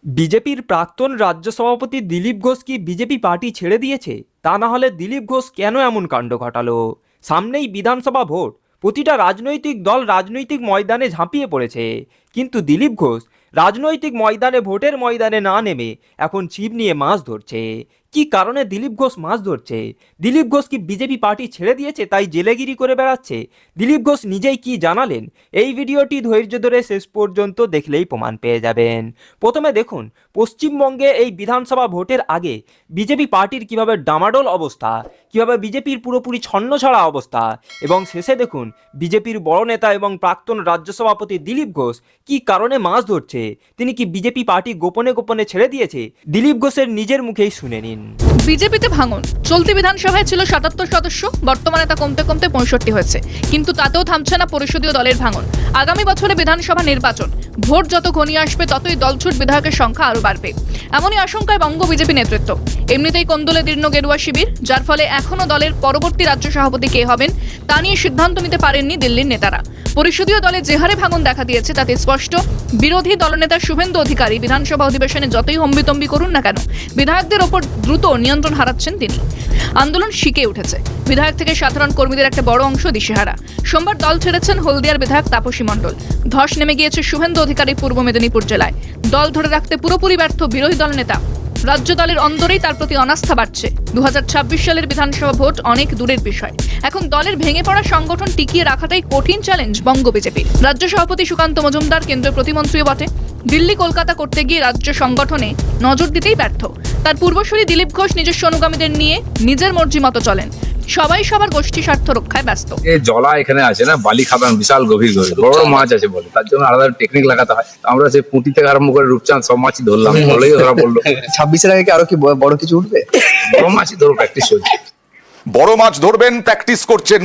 বিজেপির প্রাক্তন রাজ্য সভাপতি দিলীপ ঘোষ কি বিজেপি পার্টি ছেড়ে দিয়েছে? তা না হলে দিলীপ ঘোষ কেন এমন কাণ্ড ঘটালো? সামনেই বিধানসভা ভোট, প্রতিটা রাজনৈতিক দল রাজনৈতিক ময়দানে ঝাঁপিয়ে পড়েছে, কিন্তু দিলীপ ঘোষ রাজনৈতিক ময়দানে ভোটের ময়দানে না নেমে এখন ছিপ নিয়ে মাছ ধরছে। কি কারণে দিলীপ ঘোষ মাছ ধরছে? দিলীপ ঘোষ কি বিজেপি পার্টি ছেড়ে দিয়েছে তাই জেলেগিরি করে বেড়াচ্ছে? দিলীপ ঘোষ নিজেই কি জানালেন? এই ভিডিওটি ধৈর্য ধরে শেষ পর্যন্ত দেখলেই প্রমাণ পেয়ে যাবেন। প্রথমে দেখুন পশ্চিমবঙ্গে এই বিধানসভা ভোটের আগে বিজেপি পার্টির কিভাবে ডামাডোল অবস্থা, কিভাবে বিজেপির পুরোপুরি ছন্নছাড়া অবস্থা, এবং শেষে দেখুন বিজেপির বড় নেতা এবং প্রাক্তন রাজ্য সভাপতি দিলীপ ঘোষ কি কারণে মাছ ধরছে। তিনি কি বিজেপি পার্টি গোপনে গোপনে ছেড়ে দিয়েছে? দিলীপ ঘোষের নিজের মুখেই শুনে নিন। বিজেপিতে ভাঙন। চলতি বিধানসভায় ছিল ৭৭ সদস্য, বর্তমানে তা কমতে কমতে ৬৫ হয়েছে, কিন্তু তাতেও থামছে না পরিষদীয় দলের ভাঙন। আগামী বছরে বিধানসভা নির্বাচন, ভোট যত ঘনিয়ে আসবে ততই দলছুট বিধায়কের সংখ্যা আরও বাড়বে, এমনই আশঙ্কায় বঙ্গ বিজেপি নেতৃত্ব। এমনিতেই কোন্দলে দীর্ণ গেরুয়া শিবির, যার ফলে এখনও দলের পরবর্তী রাজ্য সভাপতি কে হবেন তা নিয়ে সিদ্ধান্ত নিতে পারেননি দিল্লির নেতারা। পরিষদীয় দলে যে হারে ভাঙন দেখা দিয়েছে তাতে স্পষ্ট, বিরোধী দলনেতা শুভেন্দু অধিকারী বিধানসভা অধিবেশনে যতই হম্বিতম্বি করুন না কেন, বিধায়কদের ওপর দ্রুত নিয়ন্ত্রণ হারাচ্ছেন তিনি। আন্দোলন শিখে উঠেছে, বিধায়ক থেকে সাধারণ কর্মীদের একটা বড় অংশ দিশেহারা। সোমবার দল ছেড়েছেন হলদিয়ার বিধায়ক তাপসী মণ্ডল। ধস নেমে গিয়েছে শুভেন্দু অধিকারী পূর্ব মেদিনীপুর জেলায়। দল ধরে রাখতে পুরোপুরি ব্যর্থ বিরোধী দল নেতা। রাজ্য দলের অন্তরেই তার প্রতি অনাস্থা বাড়ছে। ২০২৬ সালের বিধানসভা ভোট অনেক দূরের বিষয়। এখন দলের ভেঙে পড়া সংগঠন টিকিয়ে রাখাটাই কঠিন চ্যালেঞ্জ বঙ্গ বিজেপির। রাজ্য সভাপতি সুকান্ত মজুমদার কেন্দ্রীয় প্রতিমন্ত্রীও বটে। দিল্লি কলকাতা করতে গিয়ে রাজ্য সংগঠনে নজর দিতেই ব্যর্থ। তার পূর্বসূরি দিলীপ ঘোষ নিজস্ব অনুগামীদের নিয়ে নিজের মর্জি মতো চলেন। সবাই সবার গোষ্ঠী স্বার্থ রক্ষায় ব্যস্ত। এই জলা এখানে আছে না, বালি খাদান, বিশাল গভীর গভীর বড় বড় মাছ আছে বলে, তার জন্য আলাদা টেকনিক লাগাতে হয়। আমরা সেই পুঁটি থেকে আরম্ভ করে রূপচাঁদ সব মাছই ধরলাম, বলেই ধরা পড়লো। 26-এর আগে কি আরো কি বড় কিছু উঠবে? বড় মাছই ধরো, প্র্যাকটিস চলছে। বড় মাছ ধরবেন, প্র্যাকটিস করছেন।